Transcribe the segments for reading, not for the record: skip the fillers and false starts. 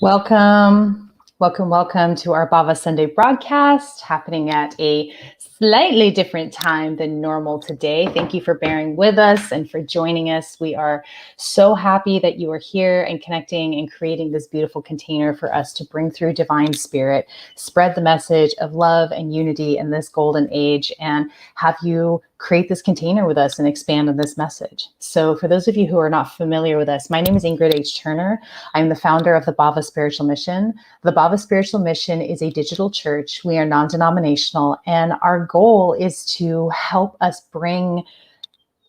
Welcome, welcome to our Bhava Sunday broadcast happening at a slightly different time than normal today. Thank you for bearing with us and for joining us. We are so happy that you are here and connecting and creating this beautiful container for us to bring through Divine Spirit, spread the message of love and unity in this golden age, and have you create this container with us and expand on this message. So for those of you who are not familiar with us, my name is Ingrid H. I'm the founder of the Bhava Spiritual Mission. The Bhava Spiritual Mission is a digital church. We are non-denominational, and our goal is to help us bring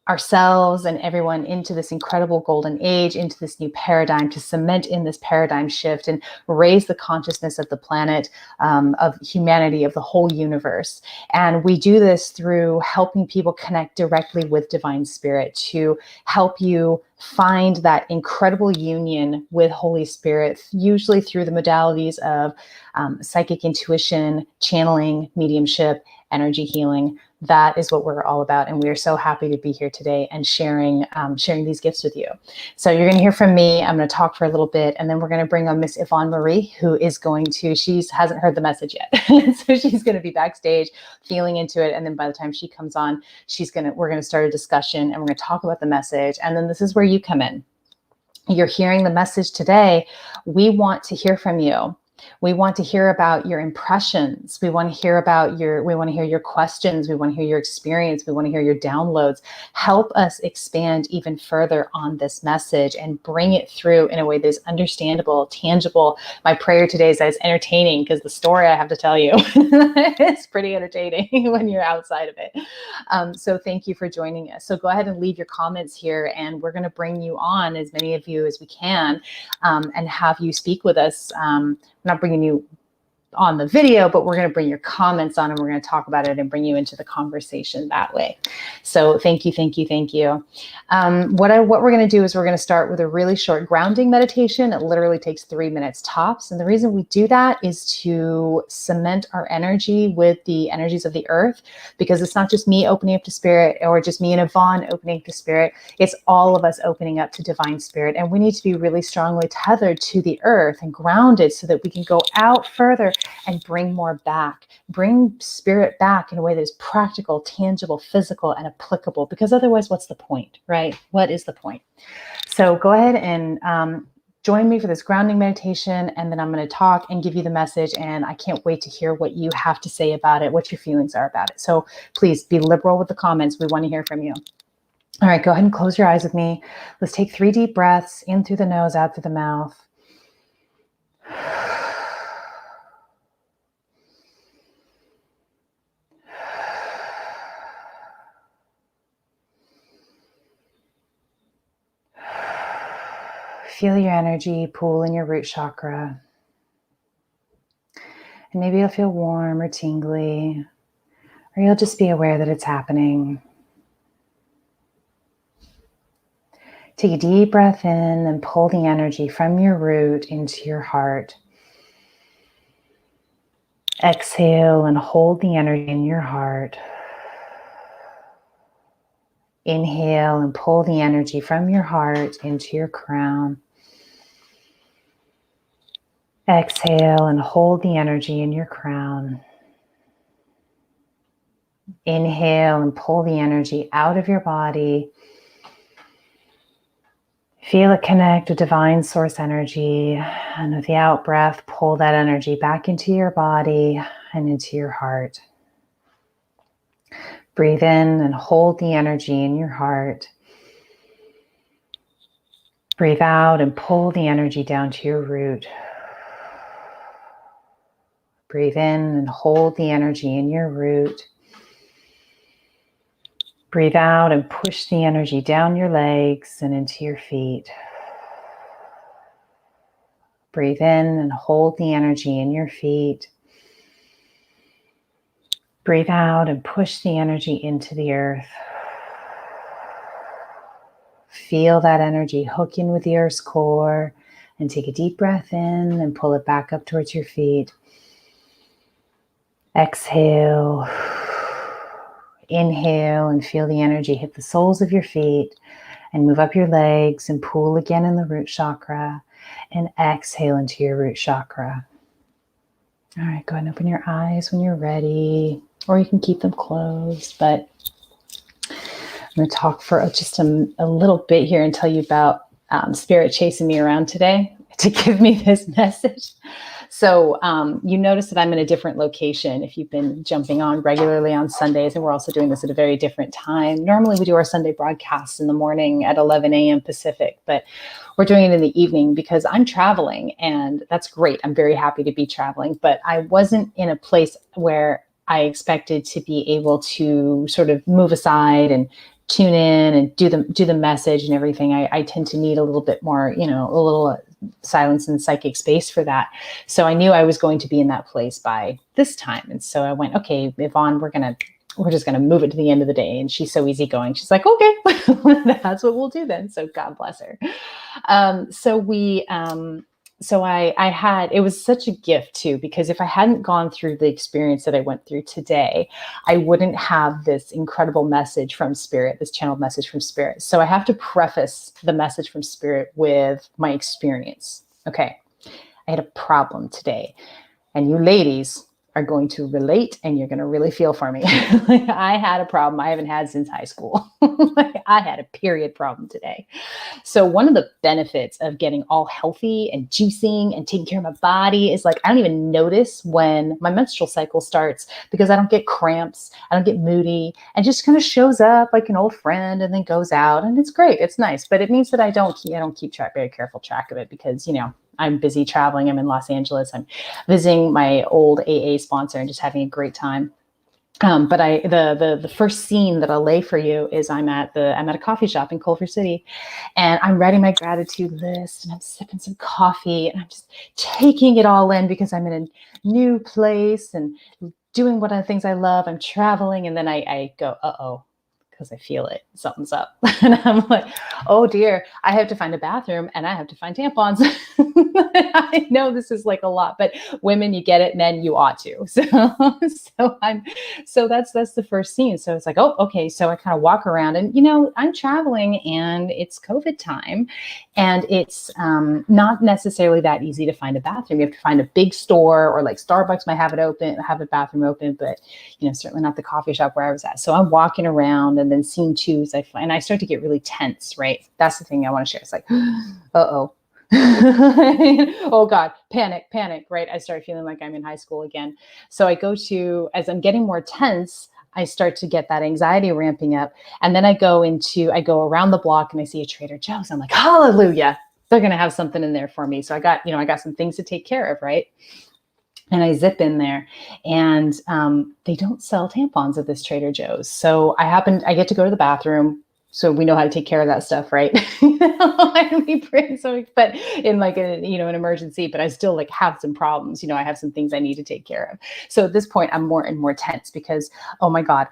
ourselves and everyone into this incredible golden age, into this new paradigm, to cement in this paradigm shift and raise the consciousness of the planet, of humanity, of the whole universe. And we do this through helping people connect directly with Divine Spirit, to help you find that incredible union with Holy Spirit, usually through the modalities of psychic intuition, channeling, mediumship, energy healing. That is what we're all about, and we are so happy to be here today and sharing these gifts with you. So you're going to hear from me. I'm going to talk for a little bit, and then we're going to bring on Miss Yvonne Marie, who is going to. She hasn't heard the message yet, so she's going to be backstage, feeling into it, and then by the time she comes on, we're going to start a discussion, and we're going to talk about the message, and then this is where you come in. You're hearing the message today. We want to hear from you. We want to hear about your impressions. We want to hear your questions. We want to hear your experience. We want to hear your downloads. Help us expand even further on this message and bring it through in a way that is understandable, tangible. My prayer today is that it's entertaining, because the story I have to tell you is pretty entertaining when you're outside of it. So thank you for joining us. So go ahead and leave your comments here, and we're going to bring you on, as many of you as we can, and have you speak with us. Not bringing you on the video, but we're going to bring your comments on, and we're going to talk about it and bring you into the conversation that way. So thank you. What we're going to do is we're going to start with a really short grounding meditation. It literally takes 3 minutes tops. And the reason we do that is to cement our energy with the energies of the earth, because it's not just me opening up to spirit, or just me and Yvonne opening up to spirit. It's all of us opening up to Divine Spirit. And we need to be really strongly tethered to the earth and grounded so that we can go out further and bring more back, bring spirit back in a way that is practical, tangible, physical, and applicable, because otherwise, what's the point, right? What is the point? So go ahead and join me for this grounding meditation, and then I'm going to talk and give you the message, and I can't wait to hear what you have to say about it, what your feelings are about it. So please be liberal with the comments. We want to hear from you. All right, go ahead and close your eyes with me. Let's take 3 deep breaths, in through the nose, out through the mouth. Feel your energy pool in your root chakra. And maybe you'll feel warm or tingly, or you'll just be aware that it's happening. Take a deep breath in and pull the energy from your root into your heart. Exhale and hold the energy in your heart. Inhale and pull the energy from your heart into your crown. Exhale and hold the energy in your crown. Inhale and pull the energy out of your body. Feel it connect with divine source energy, and with the out breath, pull that energy back into your body and into your heart. Breathe in and hold the energy in your heart. Breathe out and pull the energy down to your root. Breathe in and hold the energy in your root. Breathe out and push the energy down your legs and into your feet. Breathe in and hold the energy in your feet. Breathe out and push the energy into the earth. Feel that energy hook in with the earth's core, and take a deep breath in and pull it back up towards your feet. Exhale. Inhale and feel the energy hit the soles of your feet. and move up your legs and pull again in the root chakra and exhale into your root chakra. All right, go ahead and open your eyes when you're ready, or you can keep them closed, but I'm going to talk for just a little bit here and tell you about Spirit chasing me around today to give me this message. So you notice that I'm in a different location if you've been jumping on regularly on Sundays, and we're also doing this at a very different time. Normally we do our Sunday broadcasts in the morning at 11 a.m. Pacific, but we're doing it in the evening because I'm traveling, and that's great. I'm very happy to be traveling, but I wasn't in a place where I expected to be able to sort of move aside and tune in and do the message and everything. I tend to need a little bit more, a little silence and psychic space for that. So I knew I was going to be in that place by this time. And so I went, okay, Yvonne, we're just going to move it to the end of the day. And she's so easygoing. She's like, okay, that's what we'll do then. So God bless her. It was such a gift too, because if I hadn't gone through the experience that I went through today, I wouldn't have this incredible message from Spirit, this channeled message from Spirit. So I have to preface the message from Spirit with my experience. Okay. I had a problem today, and you ladies are going to relate, and you're going to really feel for me. I had a problem I haven't had since high school. I had a period problem today. So one of the benefits of getting all healthy and juicing and taking care of my body is I don't even notice when my menstrual cycle starts, because I don't get cramps. I don't get moody, and just kind of shows up like an old friend and then goes out, and it's great. It's nice, but it means that I don't keep very careful track of it because, I'm busy traveling. I'm in Los Angeles. I'm visiting my old AA sponsor and just having a great time. But the first scene that I'll lay for you is I'm at a coffee shop in Culver City, and I'm writing my gratitude list, and I'm sipping some coffee, and I'm just taking it all in because I'm in a new place and doing one of the things I love. I'm traveling, and then I go, uh-oh, because I feel it. Something's up. And I'm like, oh dear, I have to find a bathroom and I have to find tampons. I know this is a lot, but women, you get it, men, you ought to. So that's the first scene. So it's oh, okay. So I kind of walk around, and I'm traveling, and it's COVID time, and it's not necessarily that easy to find a bathroom. You have to find a big store, or Starbucks might have a bathroom open, but certainly not the coffee shop where I was at. So I'm walking around, and then scene two is I start to get really tense, right? That's the thing I want to share. It's uh-oh. Oh God, panic, right? I start feeling like I'm in high school again. So as I'm getting more tense, I start to get that anxiety ramping up. And then I go around the block, and I see a Trader Joe's. I'm like, hallelujah, they're going to have something in there for me. So I got some things to take care of, right? And I zip in there, and they don't sell tampons at this Trader Joe's. So I get to go to the bathroom. So we know how to take care of that stuff, right? But in an emergency, but I still have some problems. I have some things I need to take care of. So at this point, I'm more and more tense because, oh my God,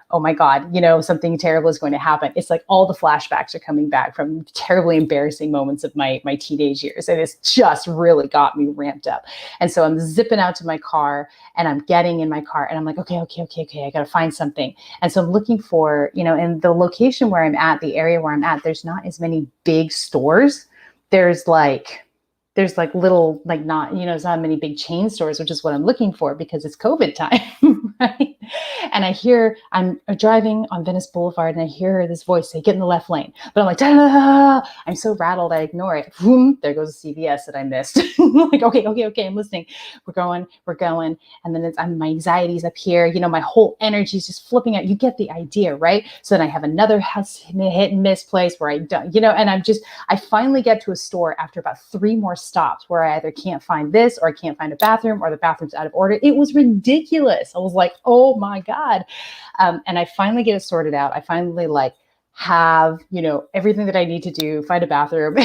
something terrible is going to happen. It's all the flashbacks are coming back from terribly embarrassing moments of my teenage years. And it's just really got me ramped up. And so I'm zipping out to my car, and I'm getting in my car, and I'm like, okay, I got to find something. And so I'm looking for, in the location where I'm at, the area where I'm at, there's not as many big stores. There's little, there's not many big chain stores, which is what I'm looking for because it's COVID time, right? And I'm driving on Venice Boulevard, and I hear this voice say, get in the left lane. But I'm like, da-da-da-da. I'm so rattled, I ignore it. Boom, there goes a CVS that I missed. Okay, I'm listening. We're going. And then my anxiety's up here. My whole energy is just flipping out. You get the idea, right? So then I have another hit and miss place where I don't, and I finally get to a store after about 3 more stops where I either can't find this, or I can't find a bathroom, or the bathroom's out of order. It was ridiculous. I was like, oh my God. And I finally get it sorted out. I finally have, everything that I need to do, find a bathroom,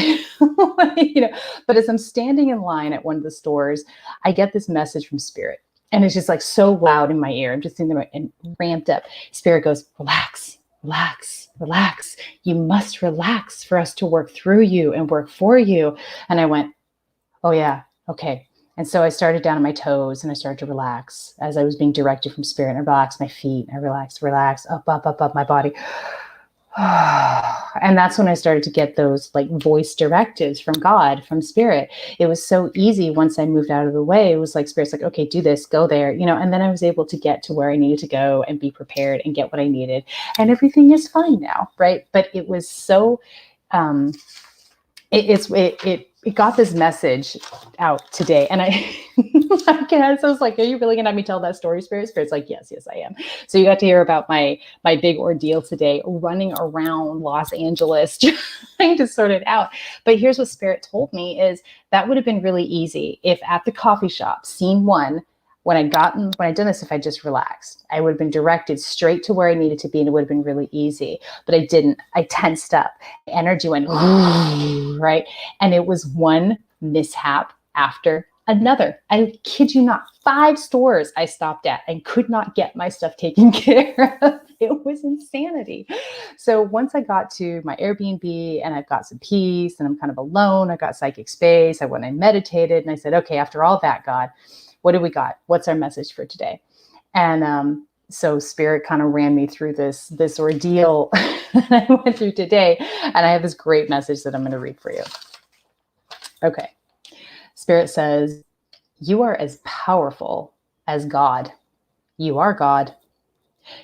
but as I'm standing in line at one of the stores, I get this message from Spirit, and it's just so loud in my ear. I'm just sitting there and ramped up. Spirit goes, relax. You must relax for us to work through you and work for you. And I went, oh yeah, okay. And so I started down on my toes, and I started to relax as I was being directed from Spirit. I relaxed my feet. I relaxed, up my body. And that's when I started to get those like voice directives from God, from Spirit. It was so easy once I moved out of the way. It was like Spirit's like, okay, do this, go there, and then I was able to get to where I needed to go and be prepared and get what I needed. And everything is fine now, right? But it was so, it got this message out today. And I guess I was like, are you really gonna have me tell that story, Spirit? Spirit's like, yes, I am. So you got to hear about my big ordeal today, running around Los Angeles, trying to sort it out. But here's what Spirit told me is that would have been really easy if at the coffee shop, scene one, when I'd done this, if I just relaxed, I would have been directed straight to where I needed to be, and it would have been really easy. But I didn't. I tensed up. Energy went, right? And it was one mishap after another. I kid you not, 5 stores I stopped at and could not get my stuff taken care of. It was insanity. So once I got to my Airbnb and I've got some peace and I'm kind of alone, I got psychic space. I went and meditated and I said, okay, after all that, God, what do we got? What's our message for today? And so Spirit kind of ran me through this ordeal that I went through today. And I have this great message that I'm going to read for you. Okay. Spirit says, you are as powerful as God. You are God.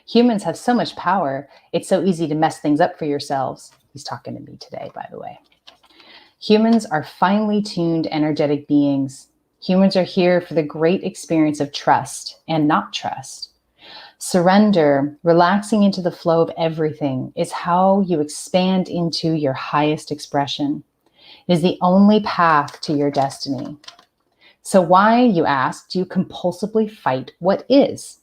Humans have so much power. It's so easy to mess things up for yourselves. He's talking to me today, by the way. Humans are finely tuned, energetic beings. Humans are here for the great experience of trust and not trust. Surrender, relaxing into the flow of everything, is how you expand into your highest expression. It is the only path to your destiny. So why, you ask, do you compulsively fight what is?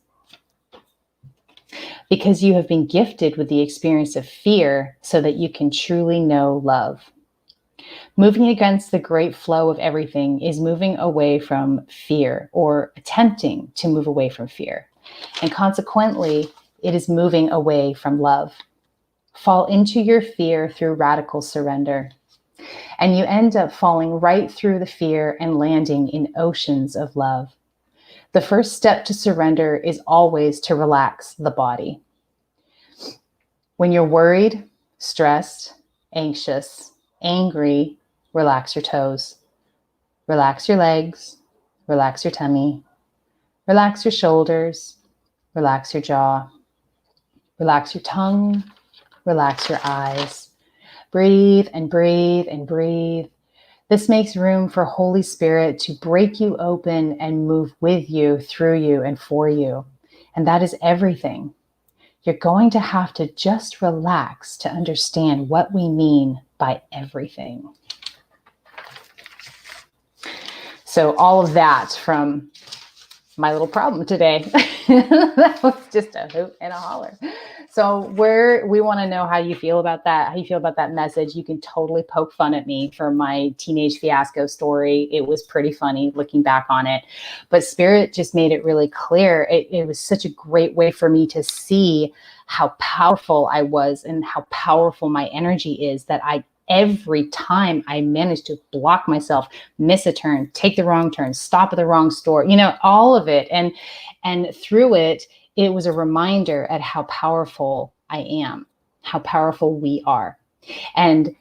Because you have been gifted with the experience of fear so that you can truly know love. Moving against the great flow of everything is moving away from fear, or attempting to move away from fear. And consequently, it is moving away from love. Fall into your fear through radical surrender. And you end up falling right through the fear and landing in oceans of love. The first step to surrender is always to relax the body. When you're worried, stressed, anxious, angry, relax your toes. Relax your legs. Relax your tummy. Relax your shoulders. Relax your jaw. Relax your tongue. Relax your eyes. Breathe and breathe and breathe. This makes room for Holy Spirit to break you open and move with you, through you, and for you. And that is everything. You're going to have to just relax to understand what we mean by everything. So all of that from my little problem today. That was just a hoot and a holler. So we want to know how you feel about that, how you feel about that message. You can totally poke fun at me for my teenage fiasco story. It was pretty funny looking back on it. But Spirit just made it really clear. It was such a great way for me to see how powerful I was and how powerful my energy is, that every time I managed to block myself, miss a turn, take the wrong turn, stop at the wrong store, all of it. And through it, it was a reminder at how powerful I am, how powerful we are. And,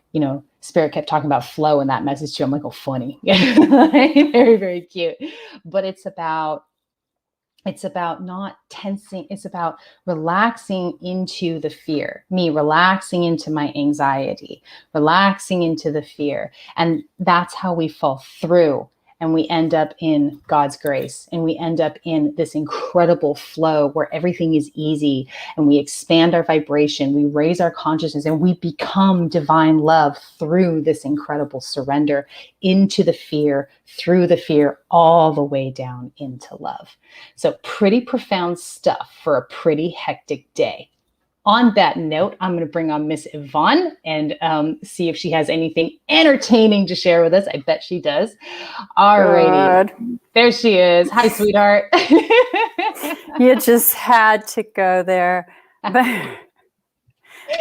Spirit kept talking about flow in that message too. I'm like, oh, funny. Very, very cute. But it's about not tensing. It's about relaxing into the fear, me relaxing into my anxiety, relaxing into the fear. And that's how we fall through. And we end up in God's grace, and we end up in this incredible flow where everything is easy, and we expand our vibration, we raise our consciousness, and we become divine love through this incredible surrender into the fear, through the fear, all the way down into love. So pretty profound stuff for a pretty hectic day. On that note, I'm going to bring on Miss Yvonne and see if she has anything entertaining to share with us. I bet she does. All righty. There she is. Hi, sweetheart. You just had to go there. But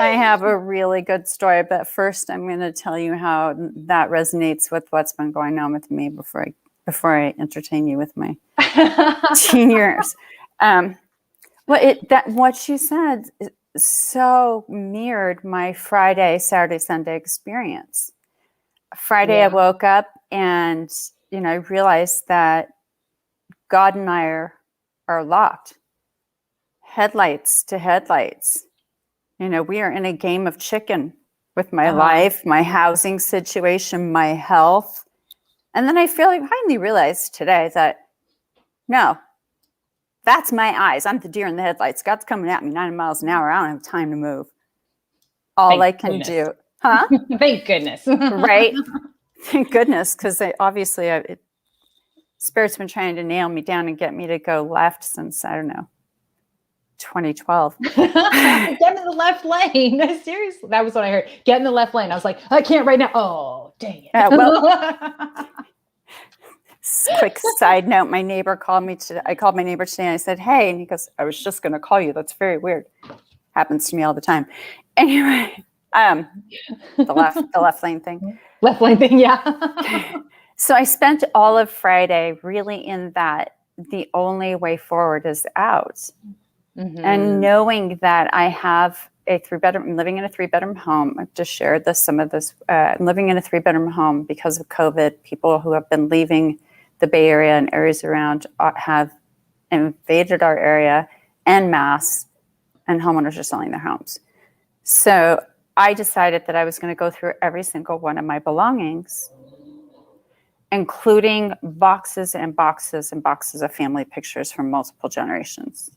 I have a really good story, but first I'm going to tell you how that resonates with what's been going on with me before I entertain you with my teen years. What you said so mirrored my Friday, Saturday, Sunday experience. Friday, I woke up and, I realized that God and I are locked. Headlights to headlights. We are in a game of chicken with my life, my housing situation, my health. And then I finally realized today that, no, that's my eyes. I'm the deer in the headlights. God's coming at me 90 miles an hour. I don't have time to move. All I can do. Huh? Thank goodness. Right? Thank goodness, because obviously Spirit's been trying to nail me down and get me to go left since, I don't know, 2012. Get in the left lane. Seriously, that was what I heard. Get in the left lane. I was like, I can't right now. Oh, dang it. Quick side note, my neighbor called me today. I called my neighbor today and I said, hey, and he goes, I was just going to call you. That's very weird. Happens to me all the time. Anyway, the left lane thing. Left lane thing, yeah. So I spent all of Friday really in that the only way forward is out. Mm-hmm. And knowing that I have I'm living in a 3-bedroom home. I've just shared some of this. I'm living in a 3-bedroom home because of COVID. People who have been leaving the Bay Area and areas around have invaded our area en masse, and homeowners are selling their homes. So I decided that I was going to go through every single one of my belongings, including boxes and boxes and boxes of family pictures from multiple generations,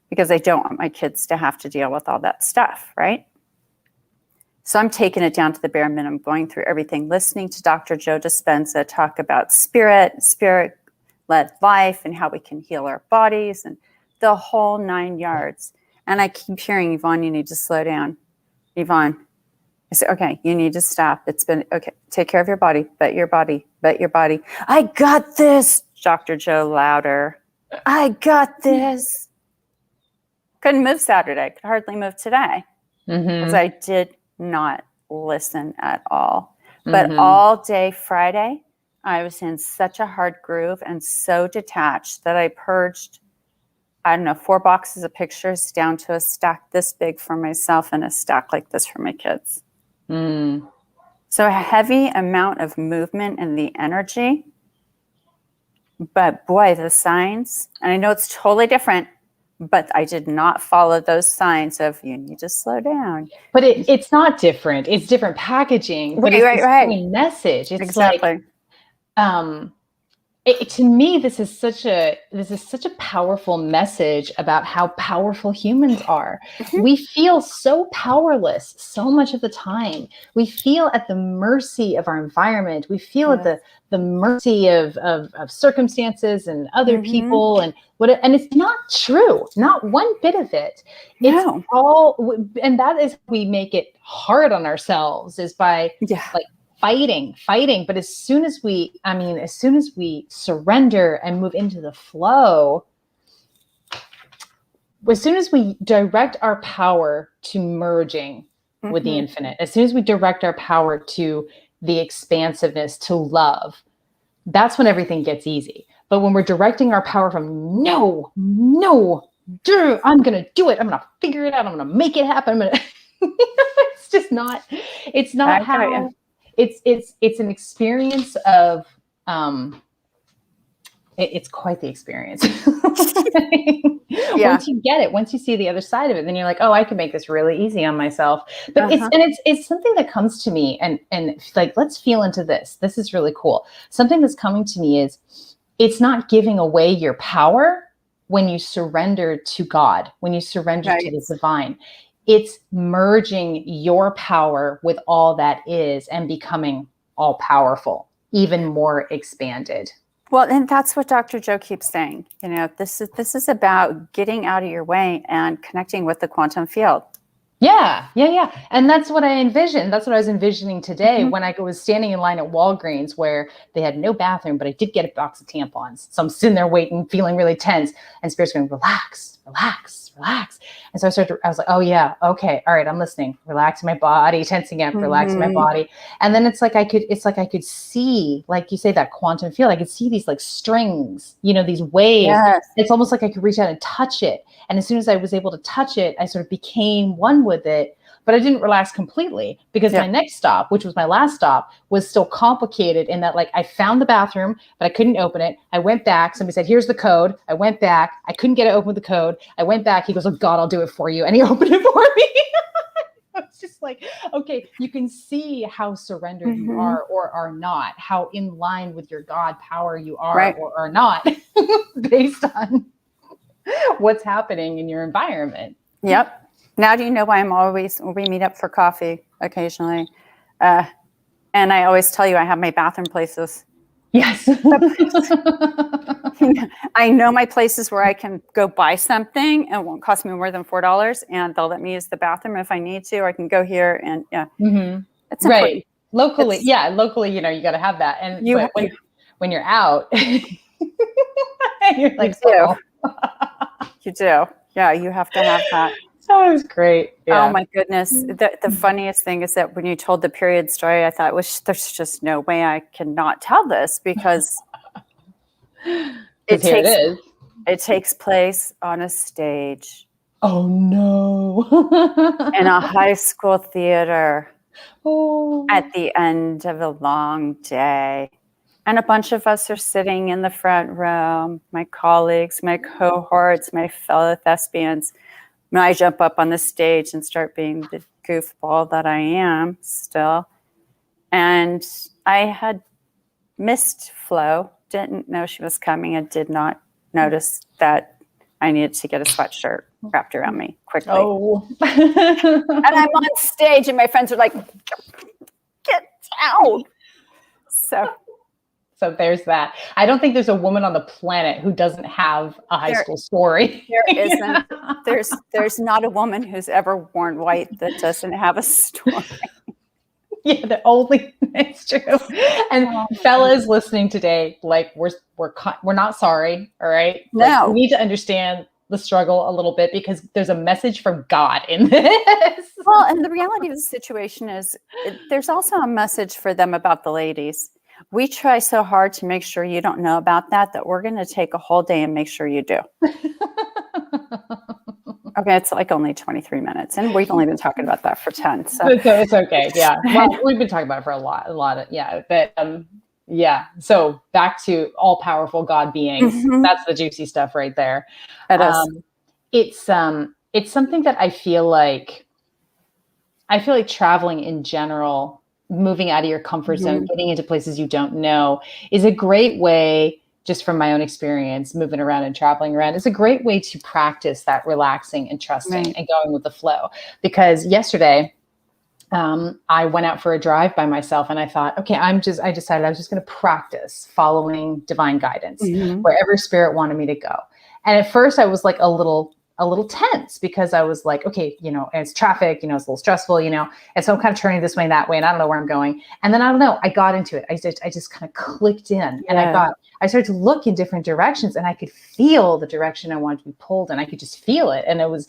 because I don't want my kids to have to deal with all that stuff, right? So I'm taking it down to the bare minimum, going through everything, listening to Dr. Joe Dispenza talk about spirit-led life and how we can heal our bodies and the whole 9 yards. And I keep hearing, Yvonne, you need to slow down. Yvonne, I said, okay, you need to stop. Okay, take care of your body, bet your body. I got this, Dr. Joe louder. I got this. Couldn't move Saturday, could hardly move today. Because I did not listen at all. But all day Friday, I was in such a hard groove and so detached that I purged, 4 boxes of pictures down to a stack this big for myself and a stack like this for my kids. So a heavy amount of movement in the energy. But boy, the signs, and I know it's totally different, but I did not follow those signs of you need to slow down. But it's not different. It's different packaging. But it's the same message. It's exactly. To me, this is such a powerful message about how powerful humans are. We feel so powerless so much of the time. We feel at the mercy of our environment. We feel at the mercy of circumstances and other people and it's not true. Not one bit of it. It's all, and that is, we make it hard on ourselves is by fighting. But as soon as we surrender and move into the flow, as soon as we direct our power to merging with the infinite, as soon as we direct our power to the expansiveness, to love, that's when everything gets easy. But when we're directing our power from no, I'm going to do it. I'm going to figure it out. I'm going to make it happen. It's just not, it's not how... It's an experience of it's quite the experience. Once you get it, once you see the other side of it, then you're like, oh, I can make this really easy on myself. But it's something that comes to me and like, let's feel into this. This is really cool. Something that's coming to me is it's not giving away your power when you surrender to God, when you surrender to the divine. It's merging your power with all that is and becoming all powerful, even more expanded. Well, and that's what Dr. Joe keeps saying. This is about getting out of your way and connecting with the quantum field. Yeah. And that's what I envisioned. That's what I was envisioning today when I was standing in line at Walgreens where they had no bathroom, but I did get a box of tampons. So I'm sitting there waiting, feeling really tense. And Spirit's going, relax. relax, relax. And so I was like, oh yeah, okay, all right, I'm listening, relaxing my body, tensing up, relaxing my body. And then it's like I could see, like you say, that quantum field. I could see these like strings, these waves. Yes. It's almost like I could reach out and touch it. And as soon as I was able to touch it, I sort of became one with it. But I didn't relax completely because my next stop, which was my last stop, was still complicated in that, like, I found the bathroom, but I couldn't open it. I went back. Somebody said, here's the code. I went back. I couldn't get it open with the code. I went back. He goes, oh God, I'll do it for you. And he opened it for me. It's just like, okay, you can see how surrendered you are or are not, how in line with your God power you are or are not based on what's happening in your environment. Yep. Now do you know why we meet up for coffee occasionally? And I always tell you I have my bathroom places. Yes. I know my places where I can go buy something and it won't cost me more than $4, and they'll let me use the bathroom if I need to. I can go here and it's right. Locally, you got to have that. And when you're out, you're like, you do. Yeah, you have to have that. Oh, it was great. Yeah. Oh my goodness. The funniest thing is that when you told the period story, I thought, there's just no way I cannot tell this because it takes place on a stage. Oh no. In a high school theater. Oh. At the end of a long day. And a bunch of us are sitting in the front row, my colleagues, my cohorts, my fellow thespians. And I jump up on the stage and start being the goofball that I am still. And I had missed Flo, didn't know she was coming, and did not notice that I needed to get a sweatshirt wrapped around me quickly. Oh. And I'm on stage and my friends are like, get down. So there's that. I don't think there's a woman on the planet who doesn't have a high school story. There isn't. There's not a woman who's ever worn white that doesn't have a story. Yeah, it's true. And fellas listening today, like we're not sorry, all right? No. Like, we need to understand the struggle a little bit because there's a message from God in this. Well, and the reality of the situation is there's also a message for them about the ladies. We try so hard to make sure you don't know about that we're going to take a whole day and make sure you do. Okay, it's like only 23 minutes, and we've only been talking about that for 10. So it's okay. Yeah. Well, we've been talking about it for a lot of, yeah. But So back to all powerful God beings. That's the juicy stuff right there. It is. It's something that I feel like traveling in general, moving out of your comfort zone, getting into places you don't know is a great way, just from my own experience, moving around and traveling around, is a great way to practice that relaxing and trusting and going with the flow. Because yesterday, I went out for a drive by myself and I thought, okay, I decided I was just going to practice following divine guidance wherever spirit wanted me to go. And at first I was like a little tense because I was like, okay, it's traffic, it's a little stressful, and so I'm kind of turning this way and that way, and I don't know where I'm going. And then I don't know, I got into it. I just kind of clicked in, and I started to look in different directions, and I could feel the direction I wanted to be pulled, and I could just feel it. And it was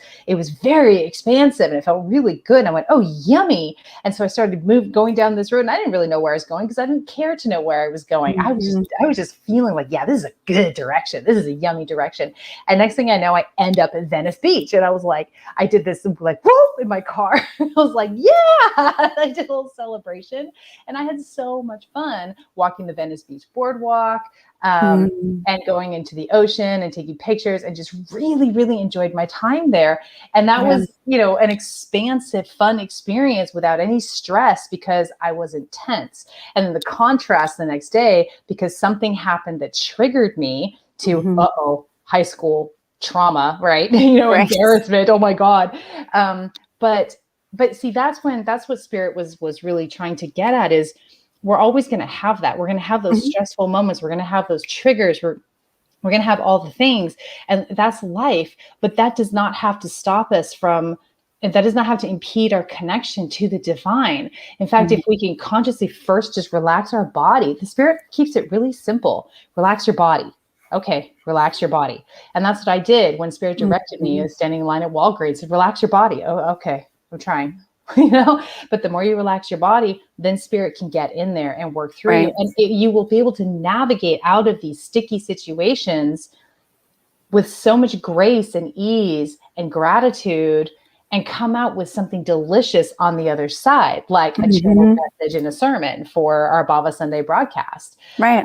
very expansive, and it felt really good. And I went, oh, yummy. And so I started going down this road, and I didn't really know where I was going because I didn't care to know where I was going. I was just feeling like, yeah, this is a good direction. This is a yummy direction. And next thing I know, I end up at Venice Beach. And I was like, I did this like, whoop, in my car. I was like, yeah, I did a little celebration. And I had so much fun walking the Venice Beach boardwalk and going into the ocean and taking pictures, and just really, really enjoyed my time there. And that was, an expansive, fun experience without any stress because I wasn't tense. And then the contrast the next day, because something happened that triggered me to, high school trauma, right? Embarrassment. Oh my God. But see, that's what spirit was really trying to get at is we're always going to have that. We're going to have those stressful moments. We're going to have those triggers. We're going to have all the things, and that's life. But that does not have to stop us from, that does not have to impede our connection to the divine. In fact, if we can consciously first just relax our body, the spirit keeps it really simple. Relax your body. okay, relax your body. And that's what I did when Spirit directed me. I was standing in line at Walgreens, said, relax your body. Oh, okay, I'm trying. But the more you relax your body, then Spirit can get in there and work through you. And you will be able to navigate out of these sticky situations with so much grace and ease and gratitude, and come out with something delicious on the other side, like a channeled message in a sermon for our Bhava Sunday broadcast. Right.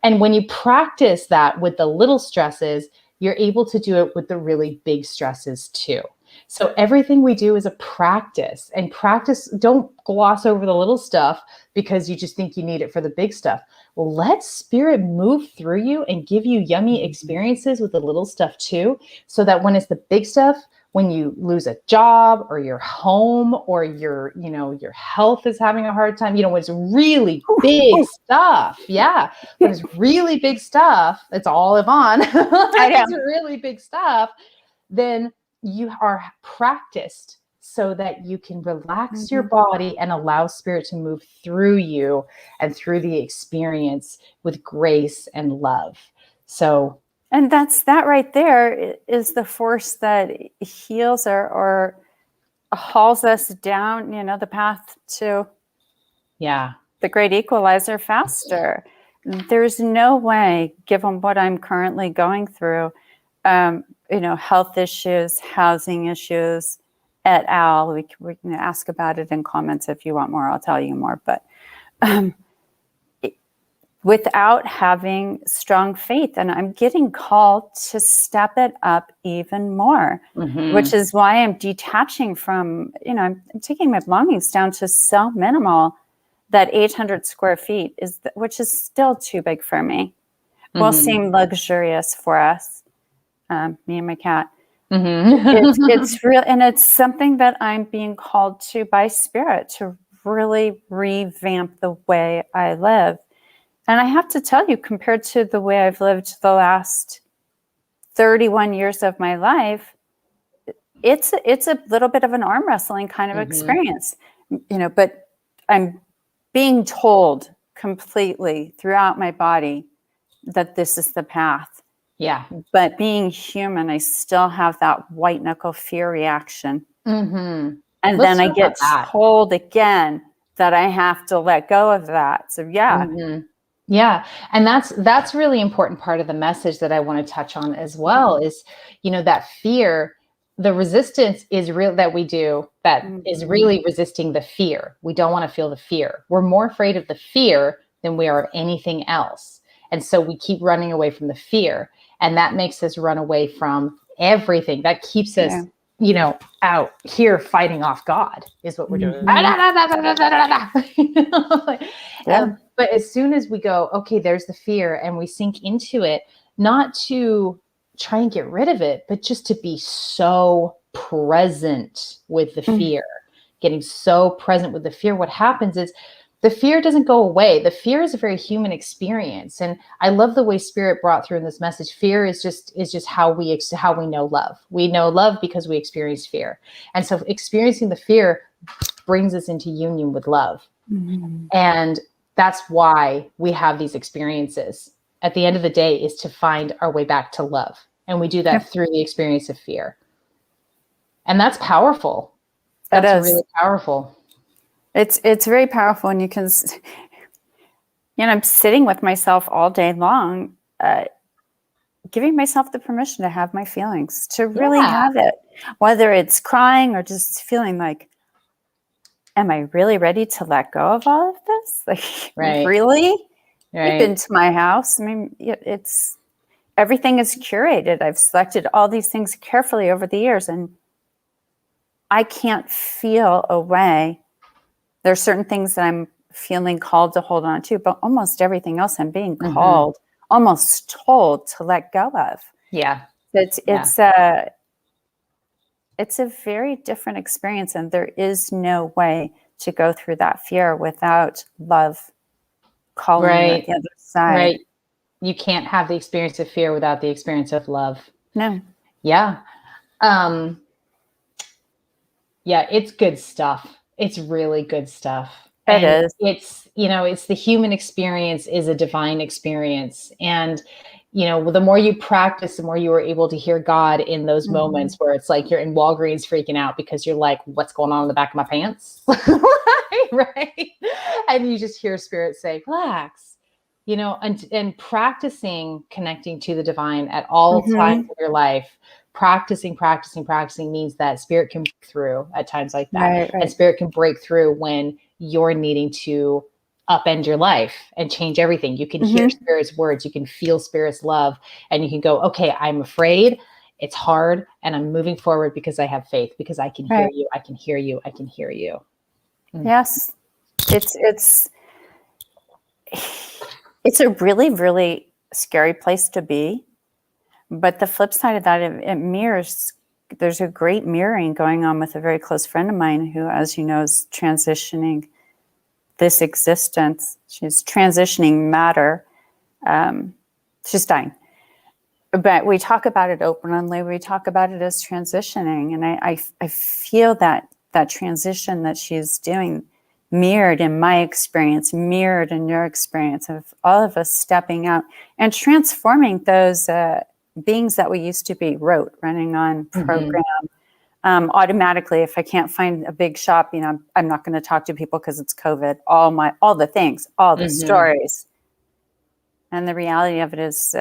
And when you practice that with the little stresses, you're able to do it with the really big stresses too. So everything we do is a practice, and practice, don't gloss over the little stuff because you just think you need it for the big stuff. Well, let Spirit move through you and give you yummy experiences with the little stuff too, so that when it's the big stuff, when you lose a job or your home or your health is having a hard time, when it's really big stuff. Yeah. When it's really big stuff, it's all Yvonne. It's really big stuff. Then you are practiced so that you can relax your body and allow Spirit to move through you and through the experience with grace and love. And that right there is the force that heals or hauls us down, the path to the great equalizer faster. There's no way, given what I'm currently going through, health issues, housing issues, et al. We can ask about it in comments if you want more. I'll tell you more. But without having strong faith, and I'm getting called to step it up even more, which is why I'm detaching from, I'm taking my belongings down to so minimal that 800 square feet which is still too big for me. Will seem luxurious for us, me and my cat. It's real, and it's something that I'm being called to by Spirit to really revamp the way I live. And I have to tell you, compared to the way I've lived the last 31 years of my life, it's a little bit of an arm wrestling kind of experience, but I'm being told completely throughout my body that this is the path. Yeah. But being human, I still have that white knuckle fear reaction. And then I get told again that I have to let go of that. So yeah. And that's really important part of the message that I want to touch on as well is, that fear, the resistance is real that we do that is really resisting the fear. We don't want to feel the fear. We're more afraid of the fear than we are of anything else. And so we keep running away from the fear, and that makes us run away from everything. That keeps us, out here fighting off God is what we're doing. But as soon as we go, okay, there's the fear, and we sink into it, not to try and get rid of it, but just to be so present with the fear, getting so present with the fear. What happens is the fear doesn't go away. The fear is a very human experience. And I love the way Spirit brought through in this message. Fear is just how we know love. We know love because we experience fear. And so experiencing the fear brings us into union with love. And that's why we have these experiences. At the end of the day is to find our way back to love. And we do that through the experience of fear. And that's powerful. That's really powerful. It's very powerful, and you can, I'm sitting with myself all day long, giving myself the permission to have my feelings, to really have it, whether it's crying or just feeling like, am I really ready to let go of all of this? Like, really? You've been to my house. I mean, everything is curated. I've selected all these things carefully over the years, and I can't feel a way. There are certain things that I'm feeling called to hold on to, but almost everything else I'm being called, almost told to let go of. Yeah. It's a very different experience, and there is no way to go through that fear without love calling you at the other side. Right. You can't have the experience of fear without the experience of love. No. Yeah. Yeah, it's good stuff. It's really good stuff. It And is. it's the human experience is a divine experience. And, the more you practice, the more you are able to hear God in those moments where it's like you're in Walgreens freaking out because you're like, what's going on in the back of my pants? Right. And you just hear spirit say, relax, and practicing connecting to the divine at all times of your life. Practicing means that spirit can break through at times like that. Right, And right. spirit can break through when you're needing to upend your life and change everything. You can hear spirit's words, you can feel spirit's love, and you can go, okay, I'm afraid, it's hard, and I'm moving forward because I have faith, because I can hear Right. you, I can hear you, I can hear you. Yes. It's a really, really scary place to be. But the flip side of that, it mirrors, there's a great mirroring going on with a very close friend of mine who, as you know, is transitioning this existence. She's transitioning matter. She's dying. But we talk about it openly. We talk about it as transitioning. And I feel that transition that she's doing mirrored in my experience, mirrored in your experience of all of us stepping out and transforming those beings that we used to be, running on program. Automatically, if I can't find a big shop, I'm not going to talk to people because it's COVID, all the things, all the stories. And the reality of it is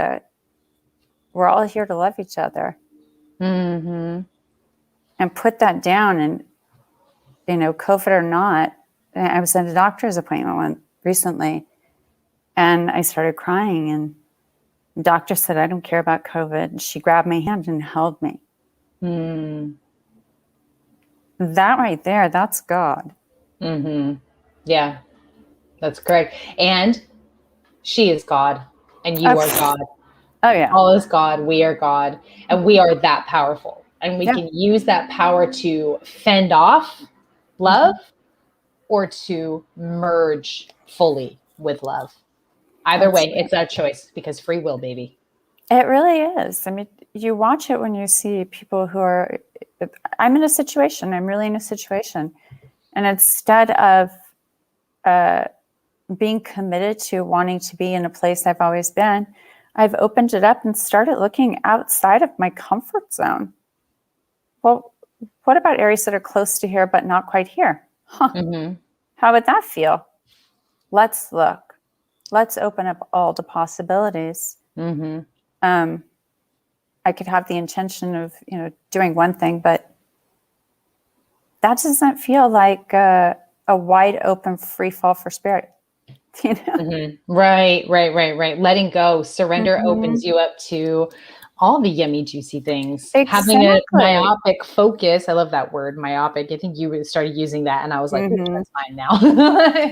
we're all here to love each other. And put that down. And, COVID or not, I was at a doctor's appointment recently, and I started crying, and the doctor said, I don't care about COVID. And she grabbed my hand and held me. That right there, that's God. Yeah, that's correct. And she is God, and you are God. Oh, yeah. All is God. We are God, and we are that powerful. And we can use that power to fend off love or to merge fully with love. Either way, it's our choice, because free will, baby. It really is. I mean, you watch it when you see people who are, I'm in a situation, I'm really in a situation. And instead of being committed to wanting to be in a place I've always been, I've opened it up and started looking outside of my comfort zone. Well, what about areas that are close to here but not quite here? How would that feel? Let's look. Let's open up all the possibilities. I could have the intention of, doing one thing, but that doesn't feel like a wide open free fall for spirit. Right. Letting go, surrender opens you up to all the yummy, juicy things. Having a myopic focus. I love that word, myopic. I think you started using that, and I was like, that's mine now.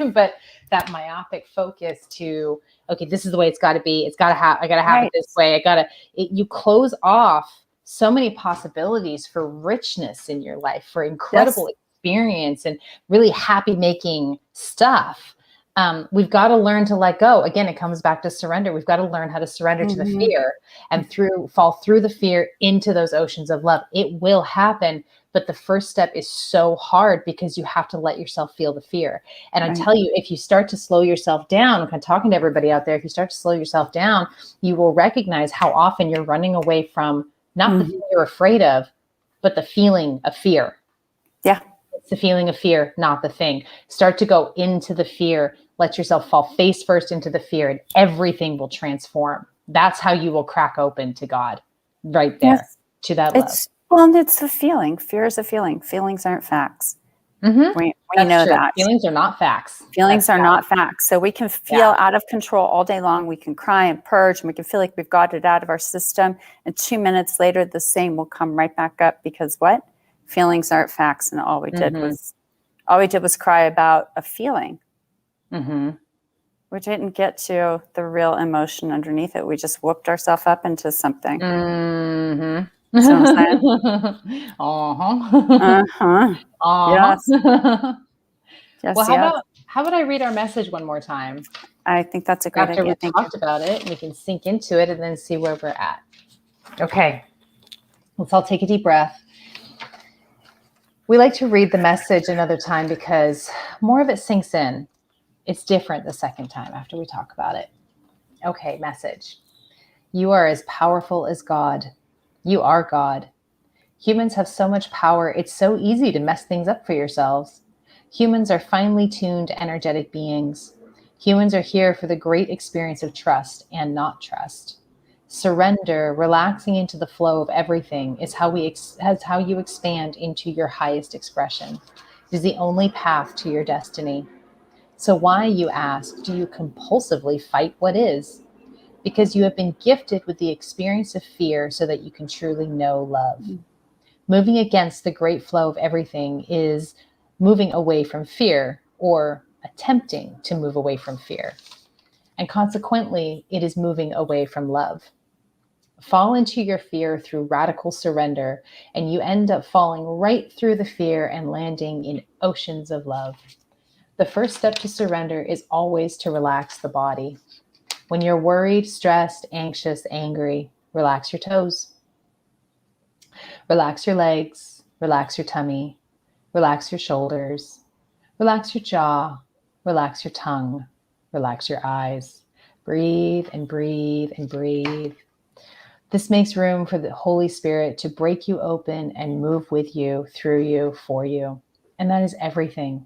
But that myopic focus to, okay, this is the way it's got to be. It's got to have. I got to have it this way. You close off so many possibilities for richness in your life, for incredible experience, and really happy making stuff. We've got to learn to let go. Again, it comes back to surrender. We've got to learn how to surrender to the fear and fall through the fear into those oceans of love. It will happen. But the first step is so hard because you have to let yourself feel the fear. And I tell you, if you start to slow yourself down, I'm kind of talking to everybody out there, if you start to slow yourself down, you will recognize how often you're running away from not the thing you're afraid of, but the feeling of fear. Yeah. It's the feeling of fear, not the thing. Start to go into the fear. Let yourself fall face first into the fear, and everything will transform. That's how you will crack open to God, right there, to that love. Well, it's the feeling. Fear is a feeling. Feelings aren't facts. We know true. that. Feelings are not facts. Feelings are not facts. So we can feel out of control all day long. We can cry and purge, and we can feel like we've got it out of our system. And 2 minutes later, the same will come right back up, because what? Feelings aren't facts. And all we did was cry about a feeling. We didn't get to the real emotion underneath it. We just whooped ourselves up into something. So Yes. Well, how about I read our message one more time? I think that's a great idea. After we talked about it, we can sink into it and then see where we're at. Okay. Let's all take a deep breath. We like to read the message another time because more of it sinks in. It's different the second time after we talk about it. Okay, message. You are as powerful as God. You are God. Humans have so much power, it's so easy to mess things up for yourselves. Humans are finely tuned, energetic beings. Humans are here for the great experience of trust and not trust. Surrender, relaxing into the flow of everything, is how you expand into your highest expression. It is the only path to your destiny. So why, you ask, do you compulsively fight what is? Because you have been gifted with the experience of fear so that you can truly know love. Moving against the great flow of everything is moving away from fear, or attempting to move away from fear. And consequently, it is moving away from love. Fall into your fear through radical surrender, and you end up falling right through the fear and landing in oceans of love. The first step to surrender is always to relax the body. When you're worried, stressed, anxious, angry, relax your toes. Relax your legs, relax your tummy, relax your shoulders, relax your jaw, relax your tongue, relax your eyes. Breathe and breathe and breathe. This makes room for the Holy Spirit to break you open and move with you, through you, for you. And that is everything.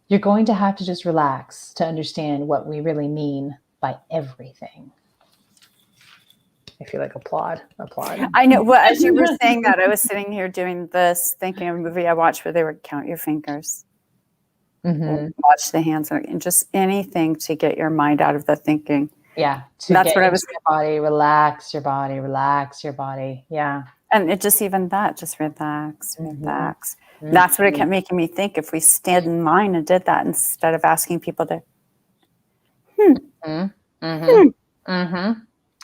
You're going to have to just relax to understand what we really mean by everything. I feel like applaud. I know. Well, as you were saying that, I was sitting here doing this, thinking of a movie I watched where they would count your fingers, watch the hands, and just anything to get your mind out of the thinking. Yeah. That's what I was. Your body, relax your body, relax your body. Yeah. And it just even that, just relax, relax. That's what it kept making me think. If we stayed in mind and did that instead of asking people to,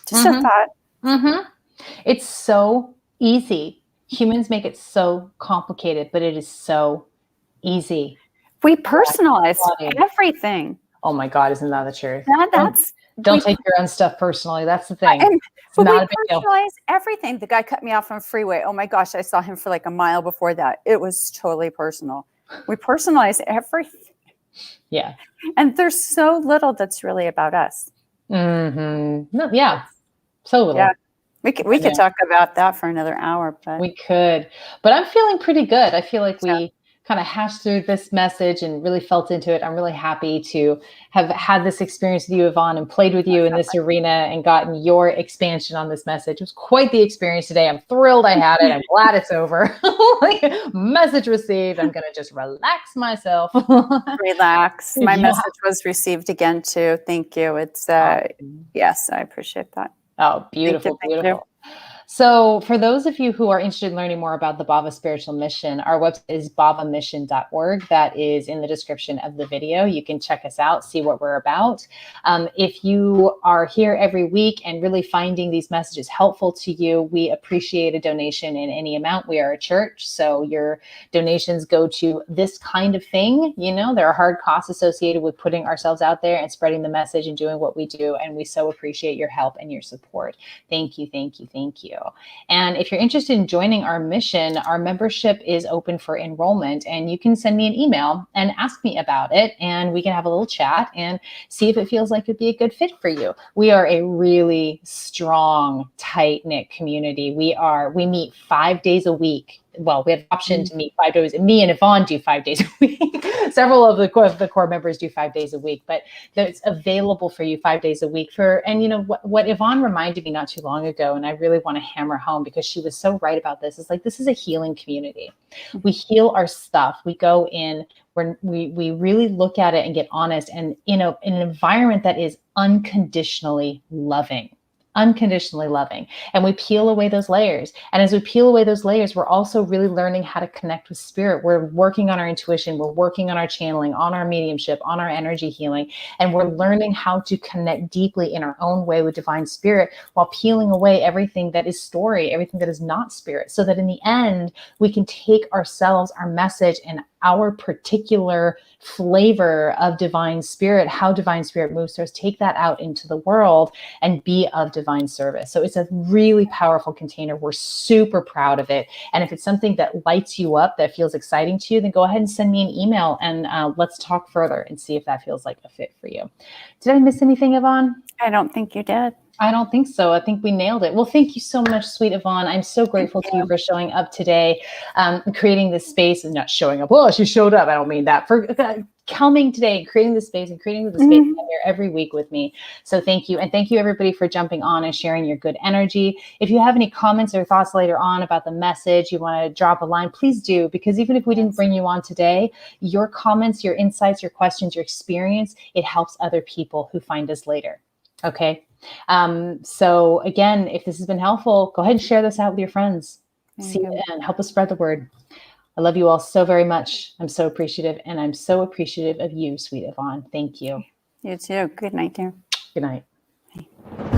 just a thought. It's so easy. Humans make it so complicated, but it is so easy. We personalize everything. Oh my God, isn't that the truth? Don't take your own stuff personally. That's the thing. It's not a big deal. We personalize everything. The guy cut me off on the freeway. Oh my gosh, I saw him for like a mile before that. It was totally personal. We personalize everything. Yeah. And there's so little that's really about us. No, yeah. So little. Yeah. We could talk about that for another hour, but we could. But I'm feeling pretty good. I feel like we kind of hashed through this message and really felt into it. I'm really happy to have had this experience with you, Yvonne, and played with you in this arena and gotten your expansion on this message. It was quite the experience today. I'm thrilled I had it. I'm glad it's over. Message received. I'm going to just relax myself. Relax. My message was received again too. Thank you. It's yes, I appreciate that. Oh, beautiful, beautiful. So for those of you who are interested in learning more about the Bhava Spiritual Mission, our website is bhavamission.org. That is in the description of the video. You can check us out, see what we're about. If you are here every week and really finding these messages helpful to you, we appreciate a donation in any amount. We are a church, so your donations go to this kind of thing. You know, there are hard costs associated with putting ourselves out there and spreading the message and doing what we do. And we so appreciate your help and your support. Thank you, thank you, thank you. And if you're interested in joining our mission, our membership is open for enrollment, and you can send me an email and ask me about it, and we can have a little chat and see if it feels like it'd be a good fit for you. We are a really strong, tight-knit community. We meet 5 days a week. Well, we have the option to meet 5 days. Me and Yvonne do 5 days a week. Several of the core members do 5 days a week, but it's available for you 5 days a week. And you know what Yvonne reminded me not too long ago, and I really want to hammer home because she was so right about this, is like, this is a healing community. We heal our stuff. We go in where we really look at it and get honest, and in an environment that is unconditionally loving. And we peel away those layers. And as we peel away those layers, we're also really learning how to connect with spirit. We're working on our intuition. We're working on our channeling, on our mediumship, on our energy healing. And we're learning how to connect deeply in our own way with divine spirit while peeling away everything that is story, everything that is not spirit, so that in the end, we can take ourselves, our message, and our particular flavor of divine spirit, how divine spirit moves through us, take that out into the world and be of divine service. So it's a really powerful container. We're super proud of it. And if it's something that lights you up, that feels exciting to you, then go ahead and send me an email and let's talk further and see if that feels like a fit for you. Did I miss anything, Yvonne? I don't think you did. I don't think so. I think we nailed it. Well, thank you so much, sweet Yvonne. I'm so grateful to you for showing up today, creating this space, and not showing up. Oh, she showed up. I don't mean that. For coming today, creating the space and creating the space here every week with me. So thank you. And thank you everybody for jumping on and sharing your good energy. If you have any comments or thoughts later on about the message, you want to drop a line, please do, because even if we didn't bring you on today, your comments, your insights, your questions, your experience, it helps other people who find us later. Okay. So again, if this has been helpful, go ahead and share this out with your friends. See and help us spread the word. I love you all so very much. I'm so appreciative, and I'm so appreciative of you, sweet Yvonne. Thank you. You too. Good night, dear. Good night.